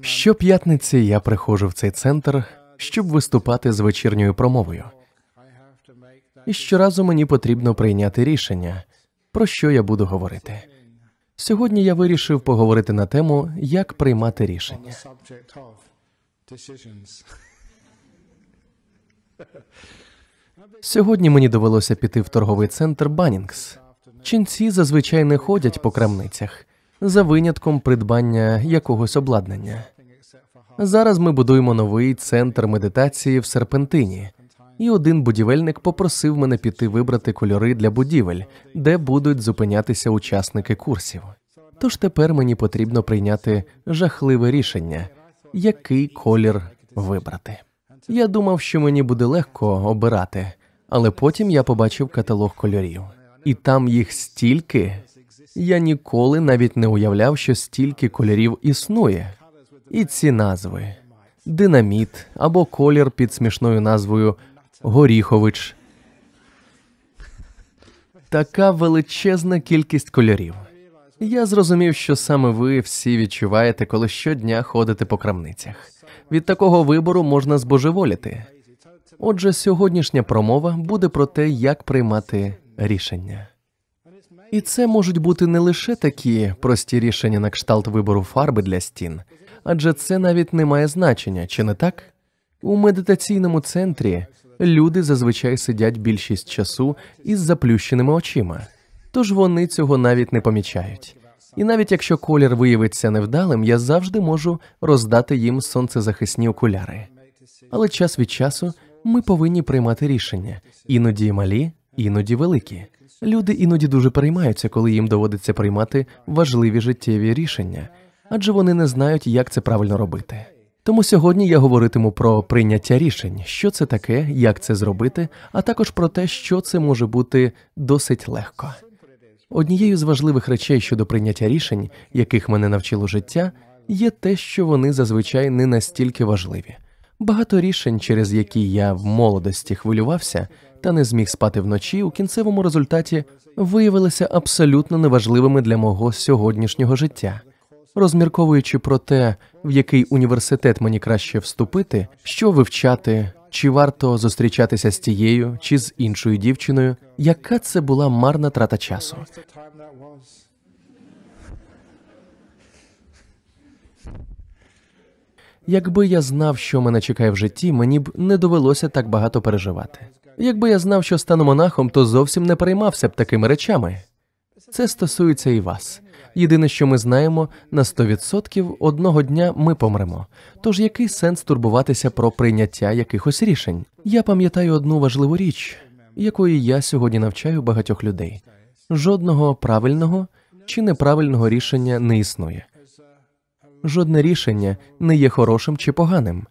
Щоп'ятниці я приходжу в цей центр, щоб виступати з вечірньою промовою. І щоразу мені потрібно прийняти рішення, про що я буду говорити. Сьогодні я вирішив поговорити на тему, як приймати рішення. Сьогодні мені довелося піти в торговий центр Баннінгс. Ченці зазвичай не ходять по крамницях, за винятком придбання якогось обладнання. Зараз ми будуємо новий центр медитації в Серпентині, і один будівельник попросив мене піти вибрати кольори для будівель, де будуть зупинятися учасники курсів. Тож тепер мені потрібно прийняти жахливе рішення, який колір вибрати. Я думав, що мені буде легко обирати, але потім я побачив каталог кольорів. І там їх стільки. Я ніколи навіть не уявляв, що стільки кольорів існує. І ці назви – динаміт або колір під смішною назвою горіхович. Така величезна кількість кольорів. Я зрозумів, що саме ви всі відчуваєте, коли щодня ходите по крамницях. Від такого вибору можна збожеволіти. Отже, сьогоднішня промова буде про те, як приймати рішення. І це можуть бути не лише такі прості рішення на кшталт вибору фарби для стін, адже це навіть не має значення, чи не так? У медитаційному центрі люди зазвичай сидять більшість часу із заплющеними очима, тож вони цього навіть не помічають. І навіть якщо колір виявиться невдалим, я завжди можу роздати їм сонцезахисні окуляри. Але час від часу ми повинні приймати рішення, іноді малі, іноді великі. Люди іноді дуже переймаються, коли їм доводиться приймати важливі життєві рішення, адже вони не знають, як це правильно робити. Тому сьогодні я говоритиму про прийняття рішень, що це таке, як це зробити, а також про те, що це може бути досить легко. Однією з важливих речей щодо прийняття рішень, яких мене навчило життя, є те, що вони зазвичай не настільки важливі. Багато рішень, через які я в молодості хвилювався та не зміг спати вночі, у кінцевому результаті виявилися абсолютно неважливими для мого сьогоднішнього життя. Розмірковуючи про те, в який університет мені краще вступити, що вивчати, чи варто зустрічатися з тією чи з іншою дівчиною, яка це була марна трата часу. Якби я знав, що мене чекає в житті, мені б не довелося так багато переживати. Якби я знав, що стану монахом, то зовсім не переймався б такими речами. Це стосується і вас. Єдине, що ми знаємо, на 100% одного дня ми помремо. Тож який сенс турбуватися про прийняття якихось рішень? Я пам'ятаю одну важливу річ, якої я сьогодні навчаю багатьох людей. Жодного правильного чи неправильного рішення не існує. Жодне рішення не є хорошим чи поганим.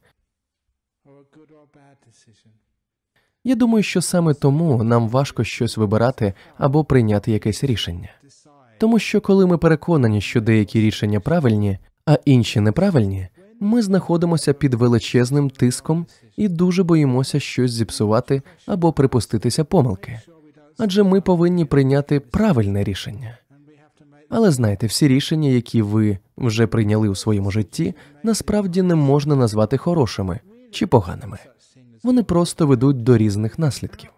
Я думаю, що саме тому нам важко щось вибирати або прийняти якесь рішення. Тому що коли ми переконані, що деякі рішення правильні, а інші неправильні, ми знаходимося під величезним тиском і дуже боїмося щось зіпсувати або припуститися помилки. Адже ми повинні прийняти правильне рішення. Але знайте, всі рішення, які ви вже прийняли у своєму житті, насправді не можна назвати хорошими чи поганими. Вони просто ведуть до різних наслідків.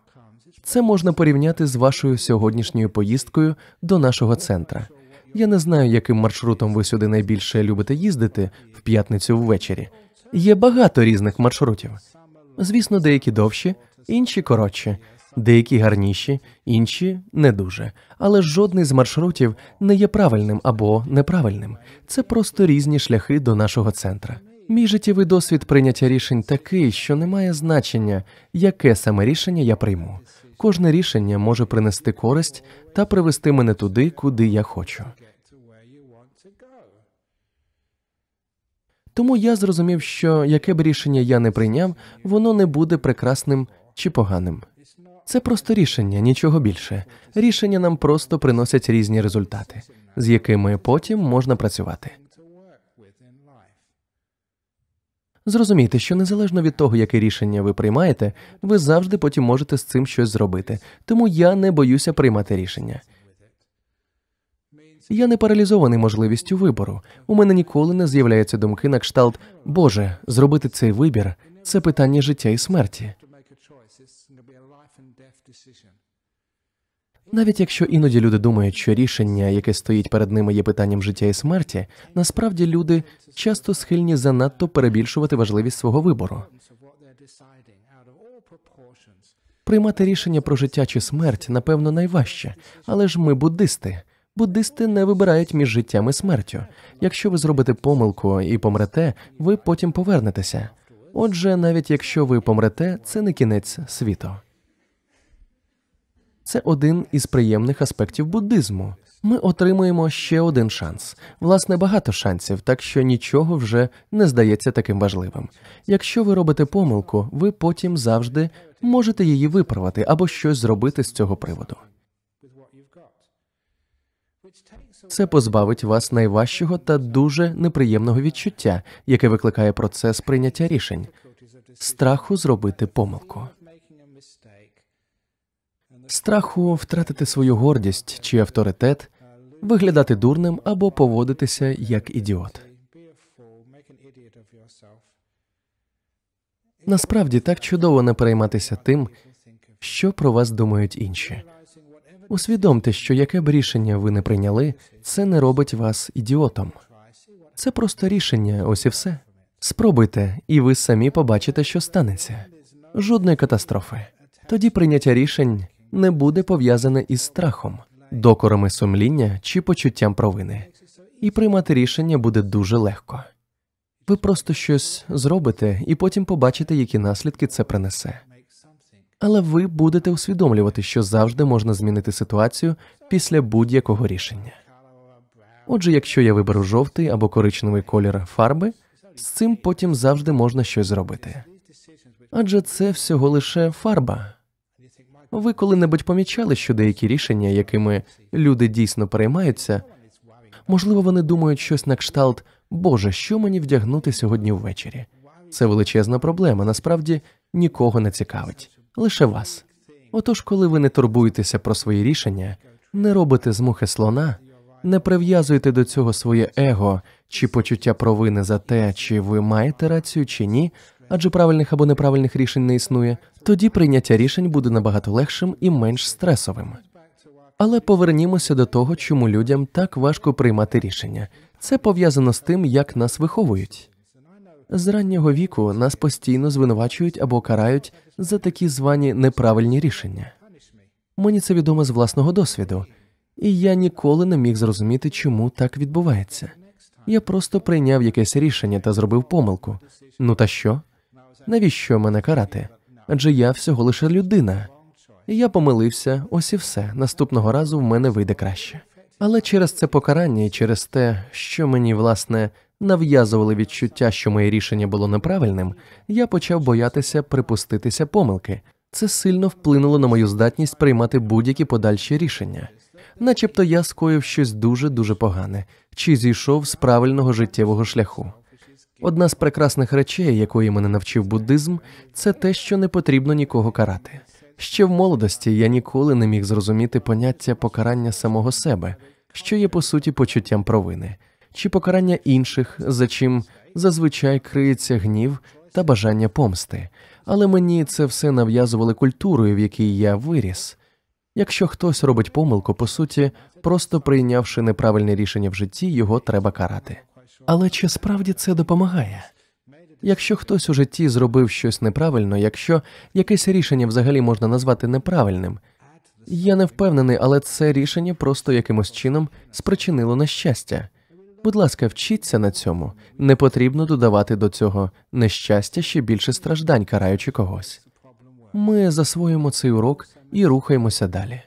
Це можна порівняти з вашою сьогоднішньою поїздкою до нашого центра. Я не знаю, яким маршрутом ви сюди найбільше любите їздити в п'ятницю ввечері. Є багато різних маршрутів. Звісно, деякі довші, інші коротші, деякі гарніші, інші не дуже. Але жодний з маршрутів не є правильним або неправильним. Це просто різні шляхи до нашого центра. Мій життєвий досвід прийняття рішень такий, що не має значення, яке саме рішення я прийму. Кожне рішення може принести користь та привести мене туди, куди я хочу. Тому я зрозумів, що яке б рішення я не прийняв, воно не буде прекрасним чи поганим. Це просто рішення, нічого більше. Рішення нам просто приносять різні результати, з якими потім можна працювати. Зрозумійте, що незалежно від того, яке рішення ви приймаєте, ви завжди потім можете з цим щось зробити. Тому я не боюся приймати рішення. Я не паралізований можливістю вибору. У мене ніколи не з'являються думки на кшталт «Боже, зробити цей вибір – це питання життя і смерті». Навіть якщо іноді люди думають, що рішення, яке стоїть перед ними, є питанням життя і смерті, насправді люди часто схильні занадто перебільшувати важливість свого вибору. Приймати рішення про життя чи смерть, напевно, найважче. Але ж ми буддисти. Буддисти не вибирають між життям і смертю. Якщо ви зробите помилку і помрете, ви потім повернетеся. Отже, навіть якщо ви помрете, це не кінець світу. Це один із приємних аспектів буддизму. Ми отримуємо ще один шанс. Власне, багато шансів, так що нічого вже не здається таким важливим. Якщо ви робите помилку, ви потім завжди можете її виправити або щось зробити з цього приводу. Це позбавить вас найважчого та дуже неприємного відчуття, яке викликає процес прийняття рішень – страху зробити помилку. Страху втратити свою гордість чи авторитет, виглядати дурним або поводитися як ідіот. Насправді так чудово не перейматися тим, що про вас думають інші. Усвідомте, що яке б рішення ви не прийняли, це не робить вас ідіотом. Це просто рішення, ось і все. Спробуйте, і ви самі побачите, що станеться. Жодної катастрофи. Тоді прийняття рішень не буде пов'язане із страхом, докорами сумління чи почуттям провини. І приймати рішення буде дуже легко. Ви просто щось зробите і потім побачите, які наслідки це принесе. Але ви будете усвідомлювати, що завжди можна змінити ситуацію після будь-якого рішення. Отже, якщо я виберу жовтий або коричневий колір фарби, з цим потім завжди можна щось зробити. Адже це всього лише фарба. Ви коли-небудь помічали, що деякі рішення, якими люди дійсно переймаються, можливо, вони думають щось на кшталт «Боже, що мені вдягнути сьогодні ввечері?» Це величезна проблема, насправді нікого не цікавить, лише вас. Отож, коли ви не турбуєтеся про свої рішення, не робите з мухи слона, не прив'язуєте до цього своє его чи почуття провини за те, чи ви маєте рацію, чи ні, адже правильних або неправильних рішень не існує, тоді прийняття рішень буде набагато легшим і менш стресовим. Але повернімося до того, чому людям так важко приймати рішення. Це пов'язано з тим, як нас виховують. З раннього віку нас постійно звинувачують або карають за такі звані неправильні рішення. Мені це відомо з власного досвіду, і я ніколи не міг зрозуміти, чому так відбувається. Я просто прийняв якесь рішення та зробив помилку. Ну та що? Навіщо мене карати? Адже я всього лише людина. Я помилився, ось і все. Наступного разу в мене вийде краще. Але через це покарання і через те, що мені, власне, нав'язували відчуття, що моє рішення було неправильним, я почав боятися припуститися помилки. Це сильно вплинуло на мою здатність приймати будь-які подальші рішення. Начебто я скоїв щось дуже-дуже погане, чи зійшов з правильного життєвого шляху. Одна з прекрасних речей, якої мене навчив буддизм, це те, що не потрібно нікого карати. Ще в молодості я ніколи не міг зрозуміти поняття покарання самого себе, що є по суті почуттям провини, чи покарання інших, за чим зазвичай криється гнів та бажання помсти. Але мені це все нав'язували культурою, в якій я виріс. Якщо хтось робить помилку, по суті, просто прийнявши неправильне рішення в житті, його треба карати. Але чи справді це допомагає? Якщо хтось у житті зробив щось неправильно, якщо якесь рішення взагалі можна назвати неправильним, я не впевнений, але це рішення просто якимось чином спричинило нещастя. Будь ласка, вчіться на цьому. Не потрібно додавати до цього нещастя ще більше страждань, караючи когось. Ми засвоїмо цей урок і рухаємося далі.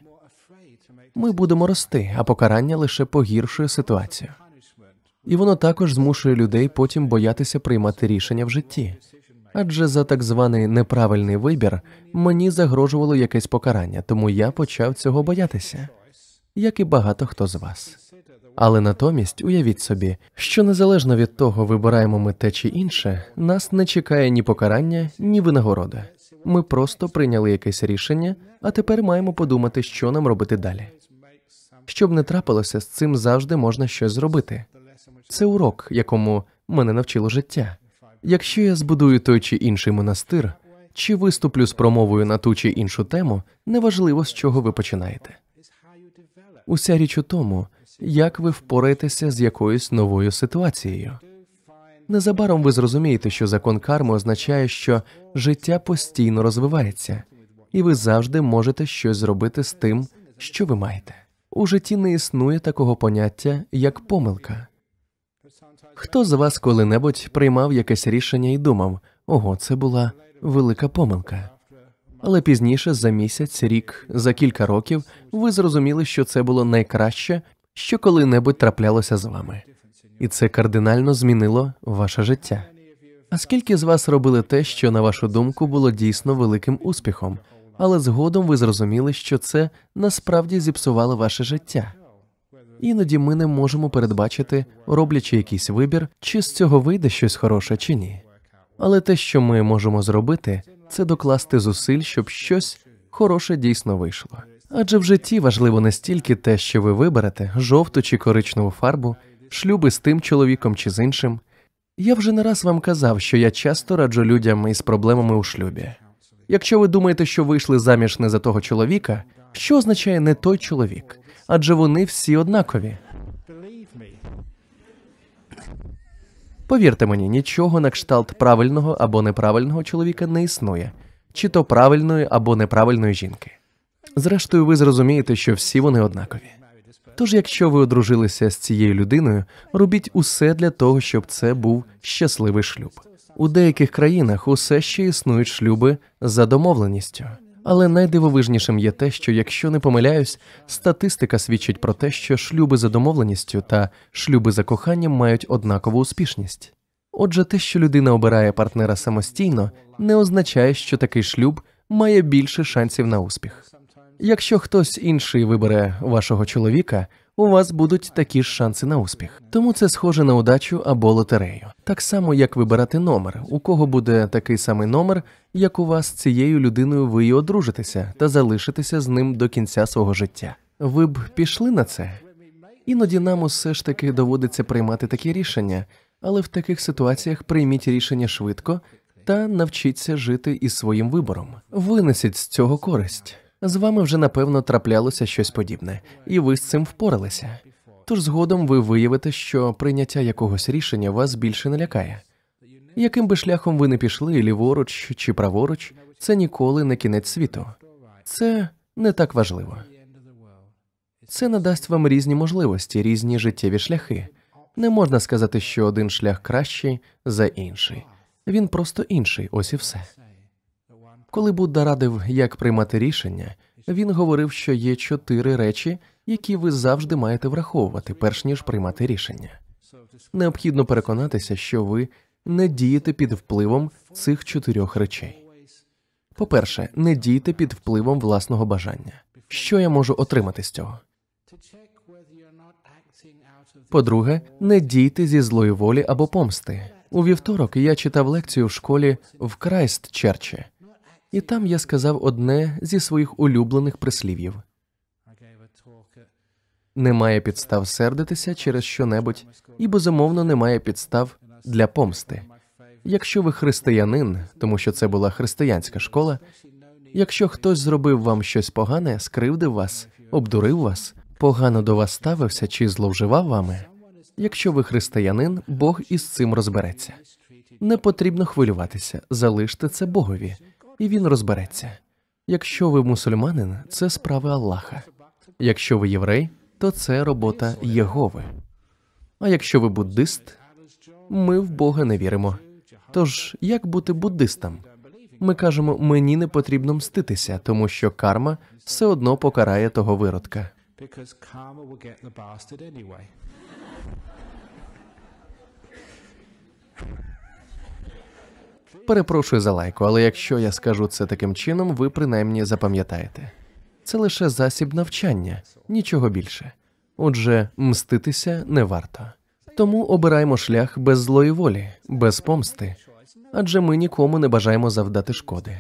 Ми будемо рости, а покарання лише погіршує ситуацію. І воно також змушує людей потім боятися приймати рішення в житті. Адже за так званий неправильний вибір мені загрожувало якесь покарання, тому я почав цього боятися, як і багато хто з вас. Але натомість уявіть собі, що незалежно від того, вибираємо ми те чи інше, нас не чекає ні покарання, ні винагорода. Ми просто прийняли якесь рішення, а тепер маємо подумати, що нам робити далі. Щоб не трапилося, з цим завжди можна щось зробити. Це урок, якому мене навчило життя. Якщо я збудую той чи інший монастир, чи виступлю з промовою на ту чи іншу тему, неважливо, з чого ви починаєте. Уся річ у тому, як ви впораєтеся з якоюсь новою ситуацією. Незабаром ви зрозумієте, що закон карми означає, що життя постійно розвивається, і ви завжди можете щось зробити з тим, що ви маєте. У житті не існує такого поняття, як помилка. Хто з вас коли-небудь приймав якесь рішення і думав, ого, це була велика помилка. Але пізніше, за місяць, рік, за кілька років, ви зрозуміли, що це було найкраще, що коли-небудь траплялося з вами. І це кардинально змінило ваше життя. А скільки з вас робили те, що, на вашу думку, було дійсно великим успіхом, але згодом ви зрозуміли, що це насправді зіпсувало ваше життя? Іноді ми не можемо передбачити, роблячи якийсь вибір, чи з цього вийде щось хороше, чи ні. Але те, що ми можемо зробити, це докласти зусиль, щоб щось хороше дійсно вийшло. Адже в житті важливо не стільки те, що ви виберете, жовту чи коричневу фарбу, шлюби з тим чоловіком чи з іншим. Я вже не раз вам казав, що я часто раджу людям із проблемами у шлюбі. Якщо ви думаєте, що вийшли заміж не за того чоловіка, що означає не той чоловік? Адже вони всі однакові. Повірте мені, нічого на кшталт правильного або неправильного чоловіка не існує, чи то правильної або неправильної жінки. Зрештою, ви зрозумієте, що всі вони однакові. Тож, якщо ви одружилися з цією людиною, робіть усе для того, щоб це був щасливий шлюб. У деяких країнах усе ще існують шлюби за домовленістю. Але найдивовижнішим є те, що, якщо не помиляюсь, статистика свідчить про те, що шлюби за домовленістю та шлюби за коханням мають однакову успішність. Отже, те, що людина обирає партнера самостійно, не означає, що такий шлюб має більше шансів на успіх. Якщо хтось інший вибере вашого чоловіка, у вас будуть такі ж шанси на успіх. Тому це схоже на удачу або лотерею. Так само, як вибирати номер. У кого буде такий самий номер, як у вас з цією людиною, ви й одружитеся та залишитеся з ним до кінця свого життя. Ви б пішли на це? Іноді нам усе ж таки доводиться приймати такі рішення, але в таких ситуаціях прийміть рішення швидко та навчіться жити із своїм вибором. Винесіть з цього користь. З вами вже, напевно, траплялося щось подібне, і ви з цим впоралися. Тож згодом ви виявите, що прийняття якогось рішення вас більше не лякає. Яким би шляхом ви не пішли, ліворуч чи праворуч, це ніколи не кінець світу. Це не так важливо. Це надасть вам різні можливості, різні життєві шляхи. Не можна сказати, що один шлях кращий за інший. Він просто інший, ось і все. Коли Будда радив, як приймати рішення, він говорив, що є 4 речі, які ви завжди маєте враховувати, перш ніж приймати рішення. Необхідно переконатися, що ви не дієте під впливом цих 4 речей. По-перше, не дійте під впливом власного бажання. Що я можу отримати з цього? По-друге, не дійте зі злої волі або помсти. У вівторок я читав лекцію в школі в Крайстчерчі. І там я сказав одне зі своїх улюблених прислів'їв. Немає підстав сердитися через що-небудь, і, безумовно, немає підстав для помсти. Якщо ви християнин, тому що це була християнська школа, якщо хтось зробив вам щось погане, скривдив вас, обдурив вас, погано до вас ставився чи зловживав вами, якщо ви християнин, Бог із цим розбереться. Не потрібно хвилюватися, залиште це Богові, і він розбереться. Якщо ви мусульманин, це справи Аллаха. Якщо ви єврей, то це робота Єгови. А якщо ви буддист, ми в Бога не віримо. Тож, як бути буддистом? Ми кажемо, мені не потрібно мститися, тому що карма все одно покарає того виродка. Перепрошую за лайку, але якщо я скажу це таким чином, ви принаймні запам'ятаєте. Це лише засіб навчання, нічого більше. Отже, мститися не варто. Тому обираємо шлях без злої волі, без помсти, адже ми нікому не бажаємо завдати шкоди.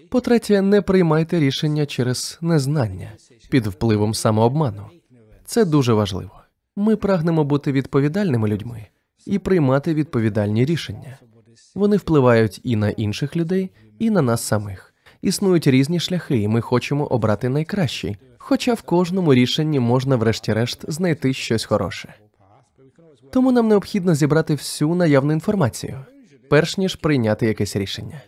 По-третє, не приймайте рішення через незнання, під впливом самообману. Це дуже важливо. Ми прагнемо бути відповідальними людьми і приймати відповідальні рішення. Вони впливають і на інших людей, і на нас самих. Існують різні шляхи, і ми хочемо обрати найкращий, хоча в кожному рішенні можна врешті-решт знайти щось хороше. Тому нам необхідно зібрати всю наявну інформацію, перш ніж прийняти якесь рішення.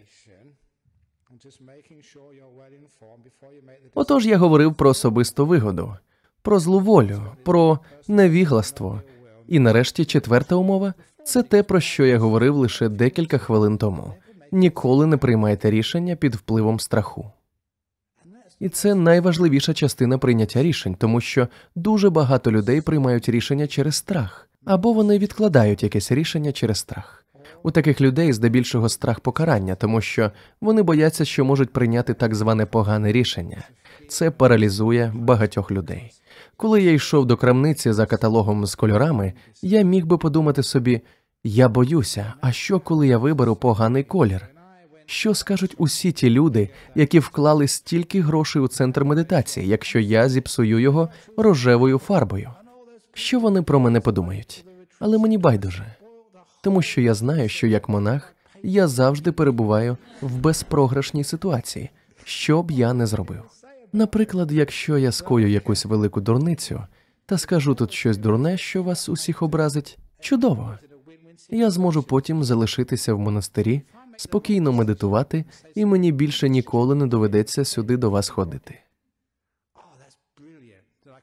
Отож, я говорив про особисту вигоду, про злу волю, про невігластво. І нарешті четверта умова – це те, про що я говорив лише декілька хвилин тому. Ніколи не приймайте рішення під впливом страху. І це найважливіша частина прийняття рішень, тому що дуже багато людей приймають рішення через страх, або вони відкладають якесь рішення через страх. У таких людей здебільшого страх покарання, тому що вони бояться, що можуть прийняти так зване погане рішення. Це паралізує багатьох людей. Коли я йшов до крамниці за каталогом з кольорами, я міг би подумати собі, я боюся, а що коли я виберу поганий колір? Що скажуть усі ті люди, які вклали стільки грошей у центр медитації, якщо я зіпсую його рожевою фарбою? Що вони про мене подумають? Але мені байдуже. Тому що я знаю, що як монах я завжди перебуваю в безпрограшній ситуації, що б я не зробив. Наприклад, якщо я скою якусь велику дурницю та скажу тут щось дурне, що вас усіх образить, чудово. Я зможу потім залишитися в монастирі, спокійно медитувати, і мені більше ніколи не доведеться сюди до вас ходити.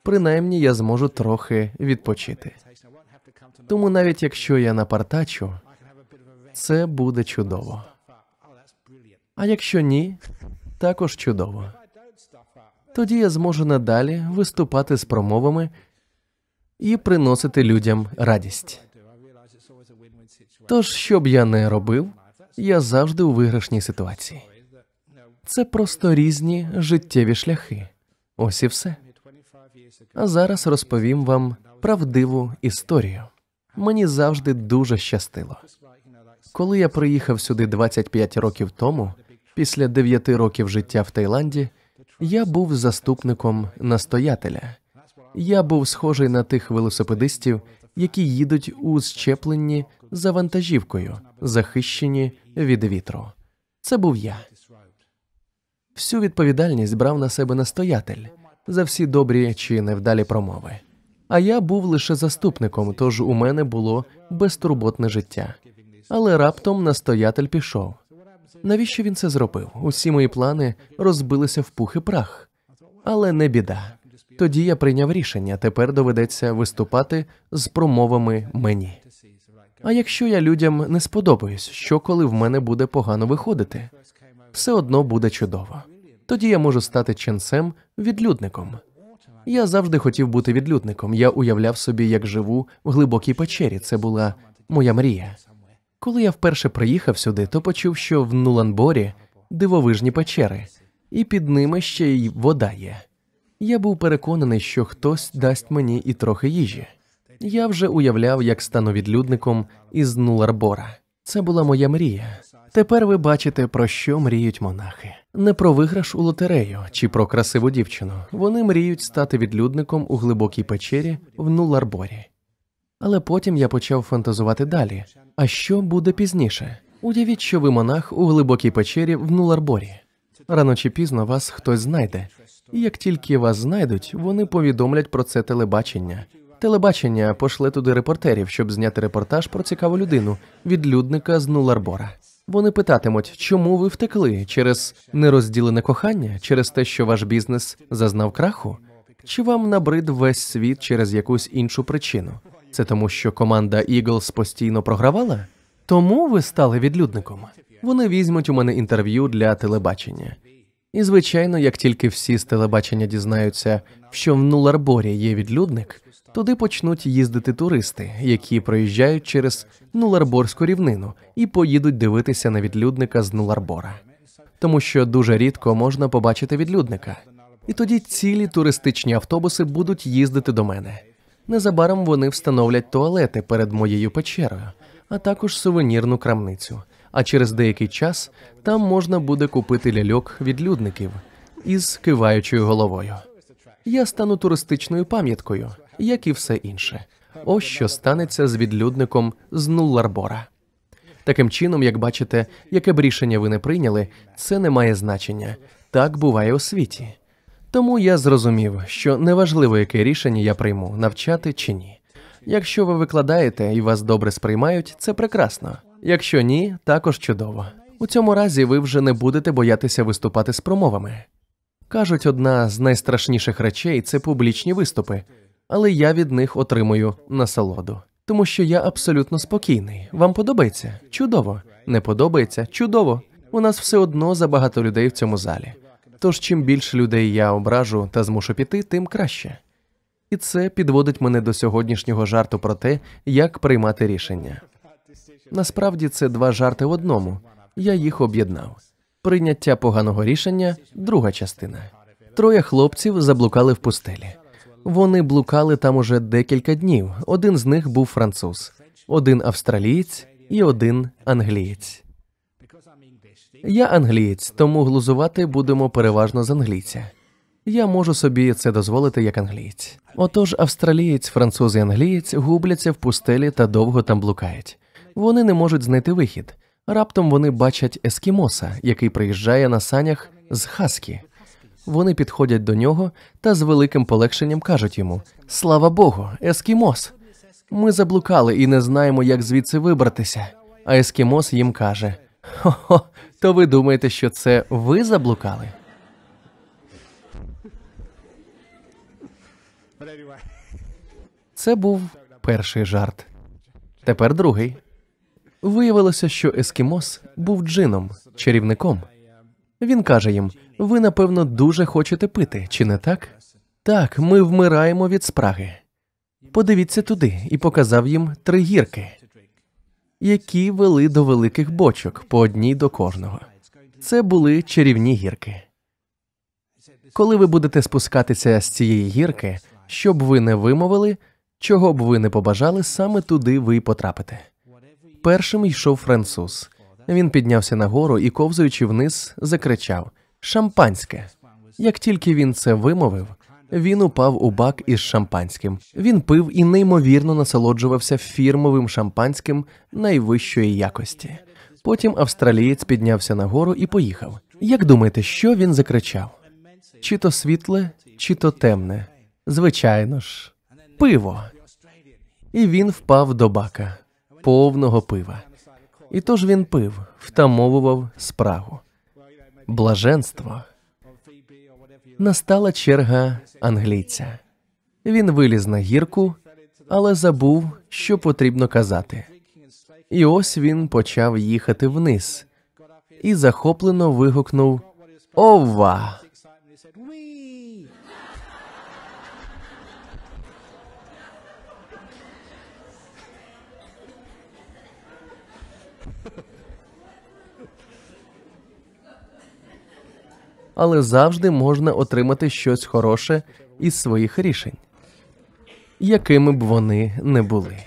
Принаймні, я зможу трохи відпочити. Тому навіть якщо я напартачу, це буде чудово. А якщо ні, також чудово. Тоді я зможу надалі виступати з промовами і приносити людям радість. Тож, що б я не робив, я завжди у виграшній ситуації. Це просто різні життєві шляхи. Ось і все. А зараз розповім вам правдиву історію. Мені завжди дуже щастило. Коли я приїхав сюди 25 років тому, після 9 років життя в Таїланді, я був заступником настоятеля. Я був схожий на тих велосипедистів, які їдуть у зчепленні за вантажівкою, захищені від вітру. Це був я. Всю відповідальність брав на себе настоятель за всі добрі чи невдалі промови. А я був лише заступником, тож у мене було безтурботне життя. Але раптом настоятель пішов. Навіщо він це зробив? Усі мої плани розбилися в пух і прах. Але не біда. Тоді я прийняв рішення, тепер доведеться виступати з промовами мені. А якщо я людям не сподобаюсь, що коли в мене буде погано виходити? Все одно буде чудово. Тоді я можу стати ченцем, відлюдником. Я завжди хотів бути відлюдником. Я уявляв собі, як живу в глибокій печері. Це була моя мрія. Коли я вперше приїхав сюди, то почув, що в Нуланборі дивовижні печери, і під ними ще й вода є. Я був переконаний, що хтось дасть мені і трохи їжі. Я вже уявляв, як стану відлюдником із Нуларбора. Це була моя мрія. Тепер ви бачите, про що мріють монахи. Не про виграш у лотерею чи про красиву дівчину. Вони мріють стати відлюдником у глибокій печері в Нуларборі. Але потім я почав фантазувати далі. А що буде пізніше? Уявіть, що ви монах у глибокій печері в Нуларборі. Рано чи пізно вас хтось знайде. І як тільки вас знайдуть, вони повідомлять про це телебачення. Телебачення пошле туди репортерів, щоб зняти репортаж про цікаву людину, відлюдника з Нуларбора. Вони питатимуть, чому ви втекли? Через нерозділене кохання? Через те, що ваш бізнес зазнав краху? Чи вам набрид весь світ через якусь іншу причину? Це тому, що команда Eagles постійно програвала? Тому ви стали відлюдником? Вони візьмуть у мене інтерв'ю для телебачення. І, звичайно, як тільки всі з телебачення дізнаються, що в Нуларборі є відлюдник, туди почнуть їздити туристи, які проїжджають через Нуларборську рівнину і поїдуть дивитися на відлюдника з Нуларбора. Тому що дуже рідко можна побачити відлюдника. І тоді цілі туристичні автобуси будуть їздити до мене. Незабаром вони встановлять туалети перед моєю печерою, а також сувенірну крамницю. А через деякий час там можна буде купити ляльок відлюдників із киваючою головою. Я стану туристичною пам'яткою. як і все інше. Ось що станеться з відлюдником з Нулларбора. Таким чином, як бачите, яке б рішення ви не прийняли, це не має значення. Так буває у світі. Тому я зрозумів, що неважливо, яке рішення я прийму, навчати чи ні. Якщо ви викладаєте і вас добре сприймають, це прекрасно. Якщо ні, також чудово. У цьому разі ви вже не будете боятися виступати з промовами. Кажуть, одна з найстрашніших речей – це публічні виступи, але я від них отримую насолоду. Тому що я абсолютно спокійний. Вам подобається? Чудово. Не подобається? Чудово. У нас все одно забагато людей в цьому залі. Тож, чим більше людей я ображу та змушу піти, тим краще. І це підводить мене до сьогоднішнього жарту про те, як приймати рішення. Насправді, це два жарти в одному. Я їх об'єднав. Прийняття поганого рішення – друга частина. 3 хлопців заблукали в пустелі. Вони блукали там уже декілька днів. Один з них був француз, один австралієць і один англієць. Я англієць, тому глузувати будемо переважно з англійця. Я можу собі це дозволити як англієць. Отож, австралієць, француз і англієць губляться в пустелі та довго там блукають. Вони не можуть знайти вихід. Раптом вони бачать ескімоса, який приїжджає на санях з хаскі. Вони підходять до нього та з великим полегшенням кажуть йому: «Слава Богу, ескімос! Ми заблукали і не знаємо, як звідси вибратися». А ескімос їм каже: «Хо-хо, то ви думаєте, що це ви заблукали?» Це був перший жарт. Тепер другий. Виявилося, що ескімос був джином, чарівником. Він каже їм: «Ви, напевно, дуже хочете пити, чи не так?» «Так, ми вмираємо від спраги. Подивіться туди», і показав їм 3 гірки, які вели до великих бочок, по одній до кожного. Це були чарівні гірки. Коли ви будете спускатися з цієї гірки, що б ви не вимовили, чого б ви не побажали, саме туди ви й потрапите. Першим йшов француз. Він піднявся нагору і, ковзаючи вниз, закричав: «Шампанське!». Як тільки він це вимовив, він упав у бак із шампанським. Він пив і неймовірно насолоджувався фірмовим шампанським найвищої якості. Потім австралієць піднявся нагору і поїхав. Як думаєте, що він закричав? Чи то світле, чи то темне? Звичайно ж, пиво. І він впав до бака, повного пива. І тож він пив, втамовував спрагу. Блаженство. Настала черга англійця. Він виліз на гірку, але забув, що потрібно казати. І ось він почав їхати вниз і захоплено вигукнув: «Ова!». Але завжди можна отримати щось хороше із своїх рішень, якими б вони не були.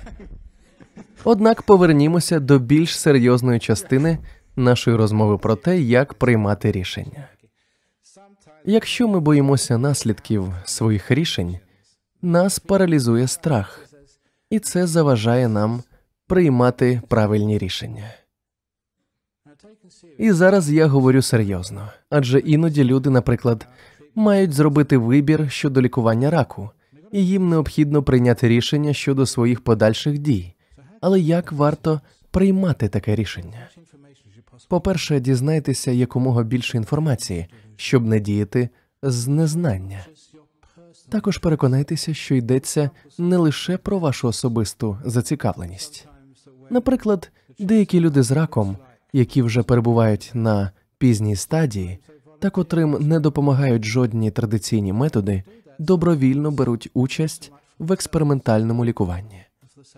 Однак повернімося до більш серйозної частини нашої розмови про те, як приймати рішення. Якщо ми боїмося наслідків своїх рішень, нас паралізує страх, і це заважає нам приймати правильні рішення. І зараз я говорю серйозно, адже іноді люди, наприклад, мають зробити вибір щодо лікування раку, і їм необхідно прийняти рішення щодо своїх подальших дій. Але як варто приймати таке рішення? По-перше, дізнайтеся якомога більше інформації, щоб не діяти з незнання. Також переконайтеся, що йдеться не лише про вашу особисту зацікавленість. Наприклад, деякі люди з раком, які вже перебувають на пізній стадії, та котрим не допомагають жодні традиційні методи, добровільно беруть участь в експериментальному лікуванні.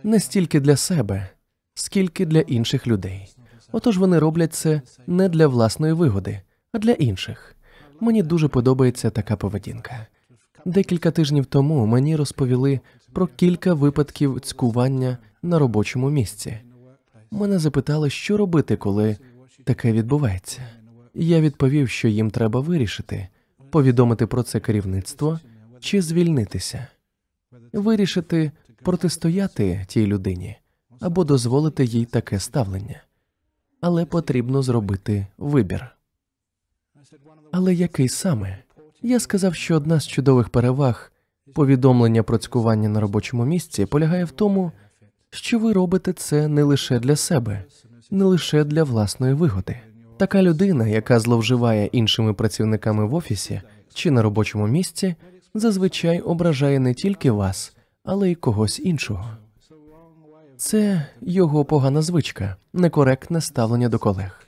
Не стільки для себе, скільки для інших людей. Отож вони роблять це не для власної вигоди, а для інших. Мені дуже подобається така поведінка. Декілька тижнів тому мені розповіли про кілька випадків цькування на робочому місці. Мене запитали, що робити, коли таке відбувається. Я відповів, що їм треба вирішити, повідомити про це керівництво чи звільнитися. Вирішити протистояти тій людині або дозволити їй таке ставлення. Але потрібно зробити вибір. Але який саме? Я сказав, що одна з чудових переваг повідомлення про цькування на робочому місці полягає в тому, що ви робите це не лише для себе, не лише для власної вигоди. Така людина, яка зловживає іншими працівниками в офісі чи на робочому місці, зазвичай ображає не тільки вас, але й когось іншого. Це його погана звичка, некоректне ставлення до колег.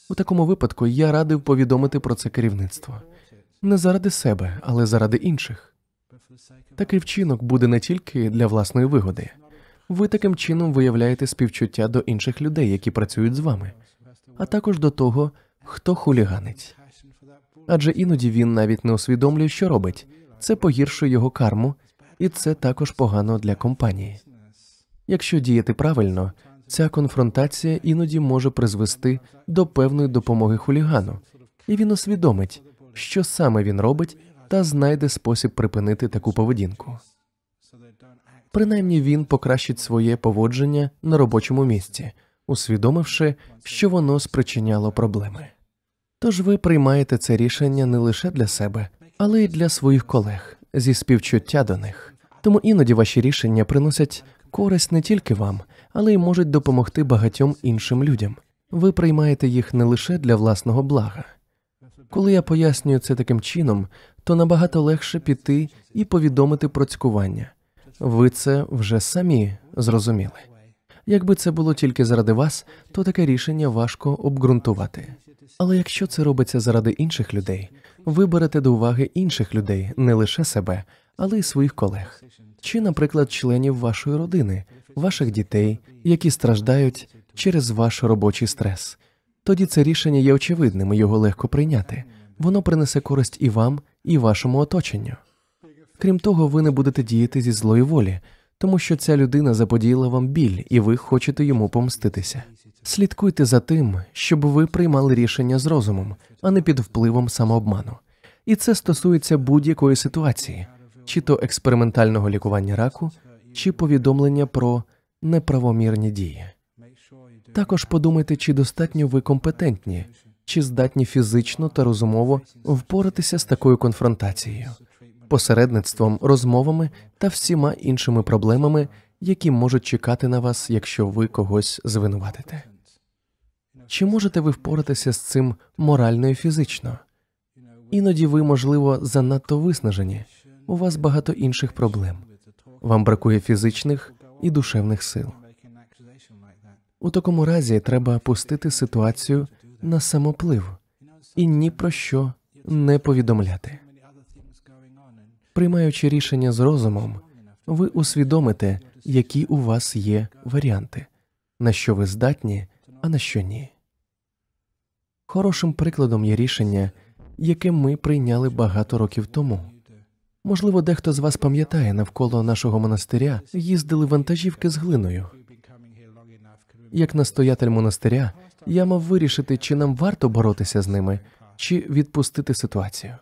У такому випадку я радив повідомити про це керівництво. Не заради себе, але заради інших. Такий вчинок буде не тільки для власної вигоди. Ви таким чином виявляєте співчуття до інших людей, які працюють з вами, а також до того, хто хуліганить. Адже іноді він навіть не усвідомлює, що робить. Це погіршує його карму, і це також погано для компанії. Якщо діяти правильно, ця конфронтація іноді може призвести до певної допомоги хулігану, і він усвідомить, що саме він робить, та знайде спосіб припинити таку поведінку. Принаймні він покращить своє поводження на робочому місці, усвідомивши, що воно спричиняло проблеми. Тож ви приймаєте це рішення не лише для себе, але й для своїх колег, зі співчуття до них. Тому іноді ваші рішення приносять користь не тільки вам, але й можуть допомогти багатьом іншим людям. Ви приймаєте їх не лише для власного блага. Коли я пояснюю це таким чином, то набагато легше піти і повідомити про цькування. Ви це вже самі зрозуміли. Якби це було тільки заради вас, то таке рішення важко обґрунтувати. Але якщо це робиться заради інших людей, ви берете до уваги інших людей, не лише себе, але й своїх колег. Чи, наприклад, членів вашої родини, ваших дітей, які страждають через ваш робочий стрес. Тоді це рішення є очевидним, і його легко прийняти. Воно принесе користь і вам, і вашому оточенню. Крім того, ви не будете діяти зі злої волі, тому що ця людина заподіяла вам біль, і ви хочете йому помститися. Слідкуйте за тим, щоб ви приймали рішення з розумом, а не під впливом самообману. І це стосується будь-якої ситуації, чи то експериментального лікування раку, чи повідомлення про неправомірні дії. Також подумайте, чи достатньо ви компетентні, чи здатні фізично та розумово впоратися з такою конфронтацією, посередництвом, розмовами та всіма іншими проблемами, які можуть чекати на вас, якщо ви когось звинуватите. Чи можете ви впоратися з цим морально і фізично? Іноді ви, можливо, занадто виснажені, у вас багато інших проблем. Вам бракує фізичних і душевних сил. У такому разі треба пустити ситуацію на самоплив і ні про що не повідомляти. Приймаючи рішення з розумом, ви усвідомите, які у вас є варіанти, на що ви здатні, а на що ні. Хорошим прикладом є рішення, яке ми прийняли багато років тому. Можливо, дехто з вас пам'ятає, навколо нашого монастиря їздили вантажівки з глиною. Як настоятель монастиря, я мав вирішити, чи нам варто боротися з ними, чи відпустити ситуацію.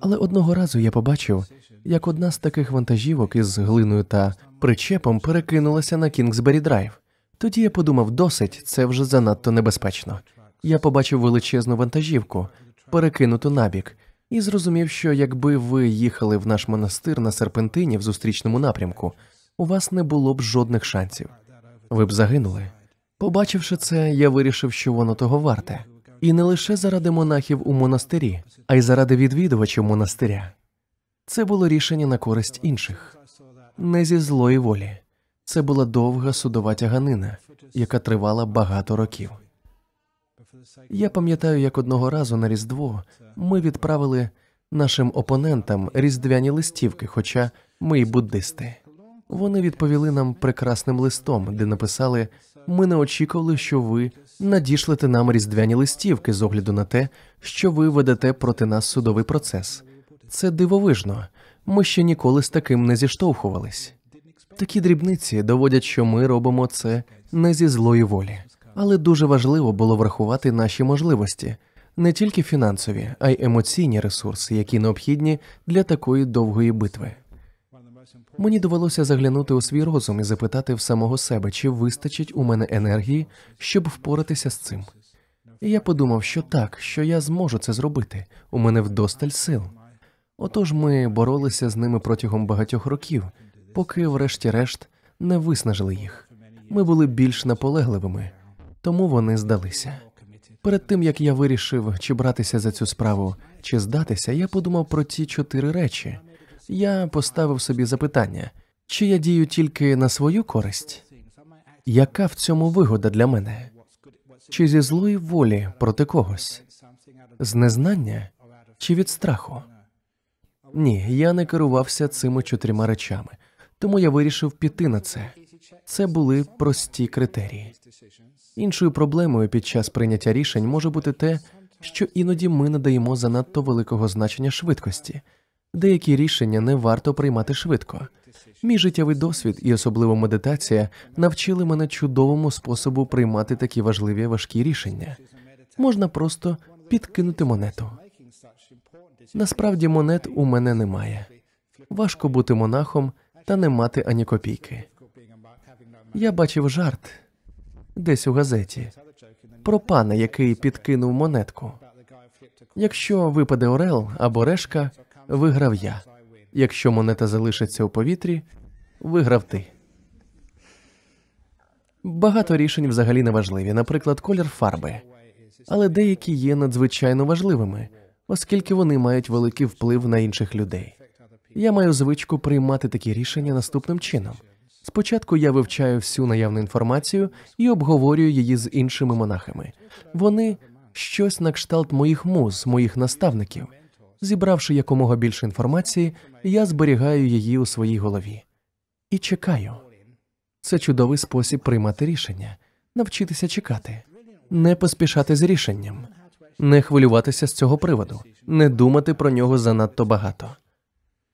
Але одного разу я побачив, як одна з таких вантажівок із глиною та причепом перекинулася на Кінгсбері-драйв. Тоді я подумав, досить, це вже занадто небезпечно. Я побачив величезну вантажівку, перекинуту набік, і зрозумів, що якби ви їхали в наш монастир на серпентині в зустрічному напрямку, у вас не було б жодних шансів. Ви б загинули. Побачивши це, я вирішив, що воно того варте. І не лише заради монахів у монастирі, а й заради відвідувачів монастиря. Це було рішення на користь інших. Не зі злої волі. Це була довга судова тяганина, яка тривала багато років. Я пам'ятаю, як одного разу на Різдво ми відправили нашим опонентам різдвяні листівки, хоча ми й буддисти. Вони відповіли нам прекрасним листом, де написали: «Ми не очікували, що ви надішлете нам різдвяні листівки з огляду на те, що ви ведете проти нас судовий процес. Це дивовижно. Ми ще ніколи з таким не зіштовхувались». Такі дрібниці доводять, що ми робимо це не зі злої волі. Але дуже важливо було врахувати наші можливості, не тільки фінансові, а й емоційні ресурси, які необхідні для такої довгої битви. Мені довелося заглянути у свій розум і запитати в самого себе, чи вистачить у мене енергії, щоб впоратися з цим. І я подумав, що так, що я зможу це зробити, у мене вдосталь сил. Отож ми боролися з ними протягом багатьох років, поки врешті-решт не виснажили їх. Ми були більш наполегливими, тому вони здалися. Перед тим, як я вирішив, чи братися за цю справу, чи здатися, я подумав про ті 4 речі. Я поставив собі запитання, чи я дію тільки на свою користь? Яка в цьому вигода для мене? Чи зі злої волі проти когось? З незнання чи від страху? Ні, я не керувався цими 4 речами, тому я вирішив піти на це. Це були прості критерії. Іншою проблемою під час прийняття рішень може бути те, що іноді ми надаємо занадто великого значення швидкості. Деякі рішення не варто приймати швидко. Мій життєвий досвід і особливо медитація навчили мене чудовому способу приймати такі важливі важкі рішення. Можна просто підкинути монету. Насправді монет у мене немає. Важко бути монахом та не мати ані копійки. Я бачив жарт десь у газеті про пана, який підкинув монетку. Якщо випаде орел або решка, виграв я. Якщо монета залишиться у повітрі, виграв ти. Багато рішень взагалі не важливі, наприклад, колір фарби. Але деякі є надзвичайно важливими, оскільки вони мають великий вплив на інших людей. Я маю звичку приймати такі рішення наступним чином. Спочатку я вивчаю всю наявну інформацію і обговорюю її з іншими монахами. Вони щось на кшталт моїх муз, моїх наставників. Зібравши якомога більше інформації, я зберігаю її у своїй голові. І чекаю. Це чудовий спосіб приймати рішення. Навчитися чекати. Не поспішати з рішенням. Не хвилюватися з цього приводу. Не думати про нього занадто багато.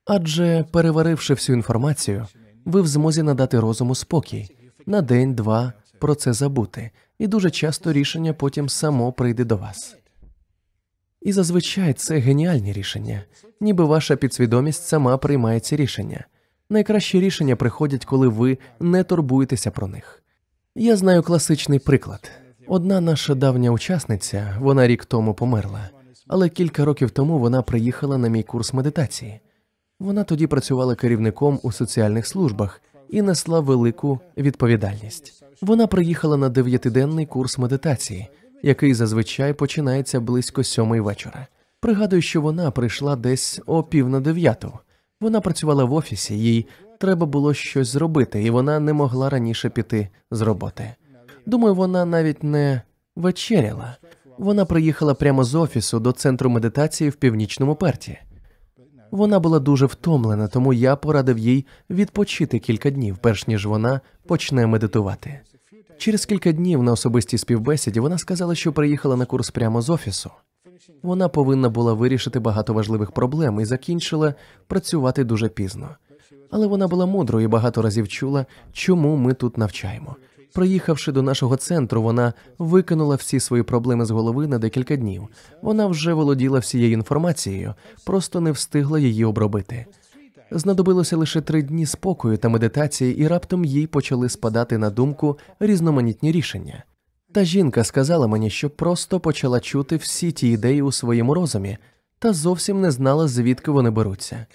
Адже, переваривши всю інформацію, ви в змозі надати розуму спокій. На день-два про це забути. І дуже часто рішення потім само прийде до вас. І зазвичай це геніальні рішення. Ніби ваша підсвідомість сама приймає ці рішення. Найкращі рішення приходять, коли ви не турбуєтеся про них. Я знаю класичний приклад. Одна наша давня учасниця, вона рік тому померла, але кілька років тому вона приїхала на мій курс медитації. Вона тоді працювала керівником у соціальних службах і несла велику відповідальність. Вона приїхала на 9-денний курс медитації, який зазвичай починається близько 7-ї вечора. Пригадую, що вона прийшла десь о 8:45. Вона працювала в офісі, їй треба було щось зробити, і вона не могла раніше піти з роботи. Думаю, вона навіть не вечеряла. Вона приїхала прямо з офісу до центру медитації в Північному Перті. Вона була дуже втомлена, тому я порадив їй відпочити кілька днів, перш ніж вона почне медитувати. Через кілька днів на особистій співбесіді вона сказала, що приїхала на курс прямо з офісу. Вона повинна була вирішити багато важливих проблем і закінчила працювати дуже пізно. Але вона була мудрою і багато разів чула, чому ми тут навчаємо. Приїхавши до нашого центру, вона викинула всі свої проблеми з голови на декілька днів. Вона вже володіла всією інформацією, просто не встигла її обробити. Знадобилося лише 3 дні спокою та медитації, і раптом їй почали спадати на думку різноманітні рішення. Та жінка сказала мені, що просто почала чути всі ті ідеї у своєму розумі, та зовсім не знала, звідки вони беруться.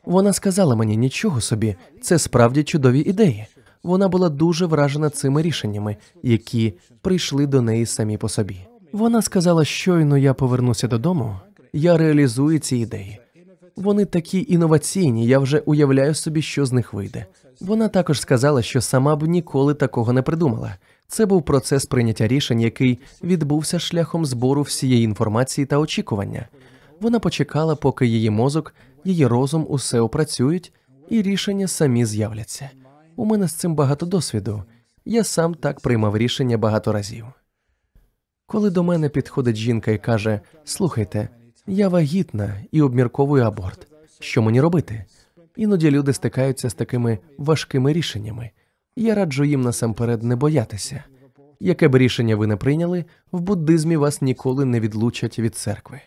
Вона сказала мені, нічого собі, це справді чудові ідеї. Вона була дуже вражена цими рішеннями, які прийшли до неї самі по собі. Вона сказала, щойно я повернуся додому, я реалізую ці ідеї. Вони такі інноваційні, я вже уявляю собі, що з них вийде. Вона також сказала, що сама б ніколи такого не придумала. Це був процес прийняття рішень, який відбувся шляхом збору всієї інформації та очікування. Вона почекала, поки її мозок, її розум усе опрацюють, і рішення самі з'являться. У мене з цим багато досвіду. Я сам так приймав рішення багато разів. Коли до мене підходить жінка і каже, «Слухайте, я вагітна і обмірковую аборт. Що мені робити?» Іноді люди стикаються з такими важкими рішеннями. Я раджу їм насамперед не боятися. Яке б рішення ви не прийняли, в буддизмі вас ніколи не відлучать від церкви.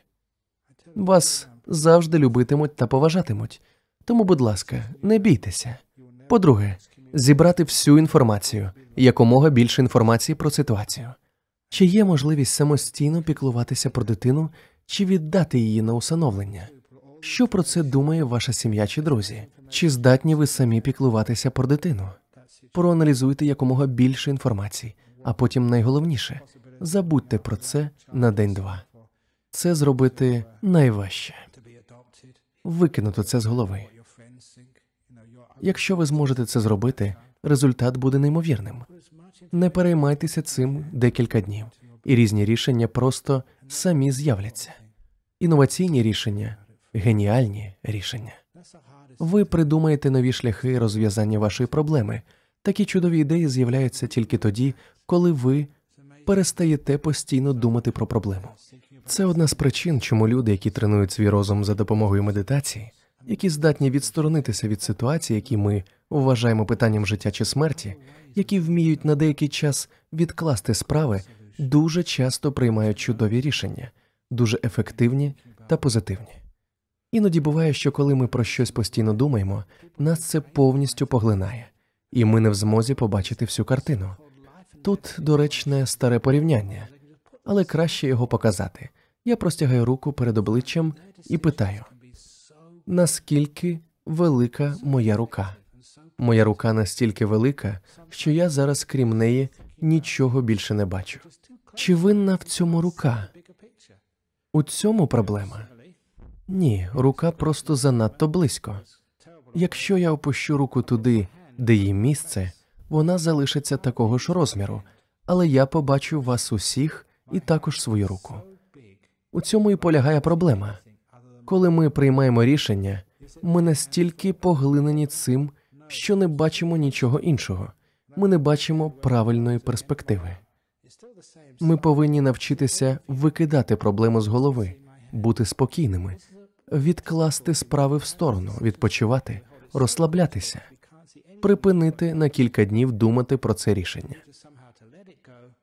Вас завжди любитимуть та поважатимуть. Тому, будь ласка, не бійтеся. По-друге, зібрати всю інформацію, якомога більше інформації про ситуацію. Чи є можливість самостійно піклуватися про дитину, чи віддати її на усиновлення? Що про це думає ваша сім'я чи друзі? Чи здатні ви самі піклуватися про дитину? Проаналізуйте якомога більше інформації, а потім найголовніше – забудьте про це на день-два. Це зробити найважче. Викинути це з голови. Якщо ви зможете це зробити, результат буде неймовірним. Не переймайтеся цим декілька днів, і різні рішення просто самі з'являться. Інноваційні рішення – геніальні рішення. Ви придумаєте нові шляхи розв'язання вашої проблеми. Такі чудові ідеї з'являються тільки тоді, коли ви перестаєте постійно думати про проблему. Це одна з причин, чому люди, які тренують свій розум за допомогою медитації, які здатні відсторонитися від ситуацій, які ми вважаємо питанням життя чи смерті, які вміють на деякий час відкласти справи, дуже часто приймають чудові рішення, дуже ефективні та позитивні. Іноді буває, що коли ми про щось постійно думаємо, нас це повністю поглинає, і ми не в змозі побачити всю картину. Тут доречне старе порівняння, але краще його показати. Я простягаю руку перед обличчям і питаю, наскільки велика моя рука? Моя рука настільки велика, що я зараз, крім неї, нічого більше не бачу. Чи винна в цьому рука? У цьому проблема? Ні, рука просто занадто близько. Якщо я опущу руку туди, де їй місце, вона залишиться такого ж розміру, але я побачу вас усіх і також свою руку. У цьому і полягає проблема. Коли ми приймаємо рішення, ми настільки поглинені цим, що не бачимо нічого іншого. Ми не бачимо правильної перспективи. Ми повинні навчитися викидати проблему з голови, бути спокійними, відкласти справи в сторону, відпочивати, розслаблятися, припинити на кілька днів думати про це рішення.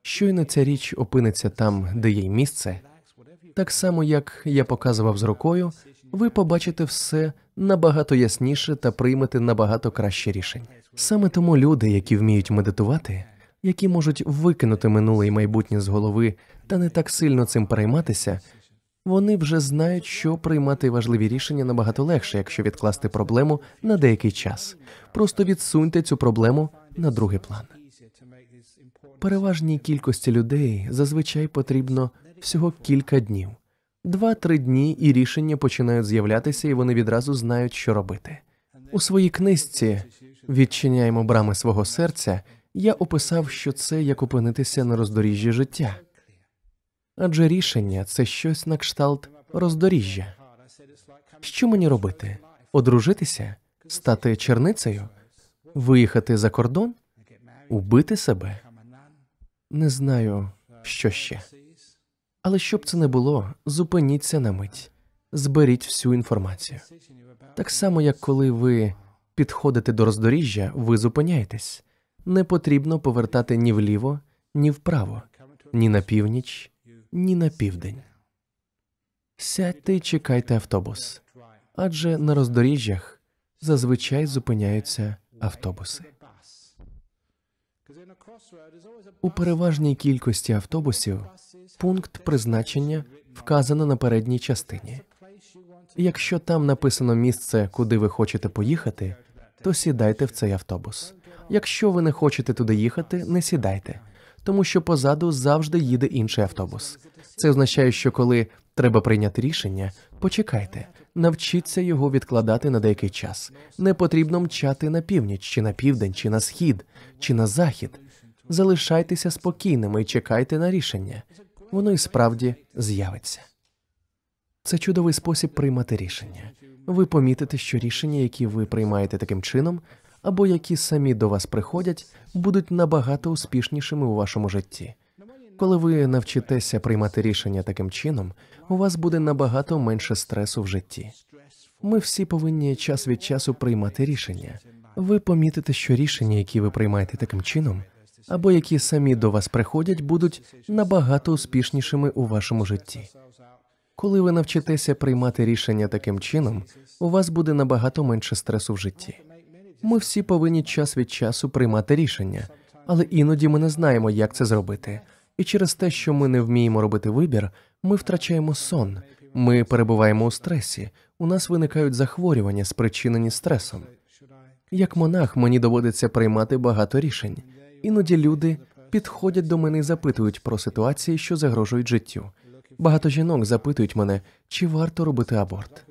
Щойно ця річ опиниться там, де їй місце, так само, як я показував з рукою, ви побачите все набагато ясніше та приймете набагато краще рішення. Саме тому люди, які вміють медитувати, які можуть викинути минуле і майбутнє з голови та не так сильно цим перейматися, вони вже знають, що приймати важливі рішення набагато легше, якщо відкласти проблему на деякий час. Просто відсуньте цю проблему на другий план. Переважній кількості людей зазвичай потрібно всього кілька днів. 2-3 дні, і рішення починають з'являтися, і вони відразу знають, що робити. У своїй книжці «Відчиняємо брами свого серця» я описав, що це як опинитися на роздоріжжі життя. Адже рішення – це щось на кшталт роздоріжжя. Що мені робити? Одружитися? Стати черницею? Виїхати за кордон? Убити себе? Не знаю, що ще. Але щоб це не було, зупиніться на мить. Зберіть всю інформацію. Так само, як коли ви підходите до роздоріжжя, ви зупиняєтесь. Не потрібно повертати ні вліво, ні вправо, ні на північ, ні на південь. Сядьте і чекайте автобус. Адже на роздоріжжях зазвичай зупиняються автобуси. У переважній кількості автобусів пункт призначення вказано на передній частині. Якщо там написано місце, куди ви хочете поїхати, то сідайте в цей автобус. Якщо ви не хочете туди їхати, не сідайте, тому що позаду завжди їде інший автобус. Це означає, що коли треба прийняти рішення, почекайте, навчіться його відкладати на деякий час. Не потрібно мчати на північ, чи на південь, чи на схід, чи на захід. Залишайтеся спокійними і чекайте на рішення. Воно і справді з'явиться. Це чудовий спосіб приймати рішення. Ви помітите, що рішення, які ви приймаєте таким чином, або які самі до вас приходять, будуть набагато успішнішими у вашому житті. Коли ви навчитеся приймати рішення таким чином, у вас буде набагато менше стресу в житті. Ми всі повинні час від часу приймати рішення. Ви помітите, що рішення, які ви приймаєте таким чином, або які самі до вас приходять, будуть набагато успішнішими у вашому житті. Коли ви навчитеся приймати рішення таким чином, у вас буде набагато менше стресу в житті. Ми всі повинні час від часу приймати рішення, але іноді ми не знаємо, як це зробити. І через те, що ми не вміємо робити вибір, ми втрачаємо сон, ми перебуваємо у стресі, у нас виникають захворювання, спричинені стресом. Як монах мені доводиться приймати багато рішень. Іноді люди підходять до мене і запитують про ситуації, що загрожують життю. Багато жінок запитують мене, чи варто робити аборт.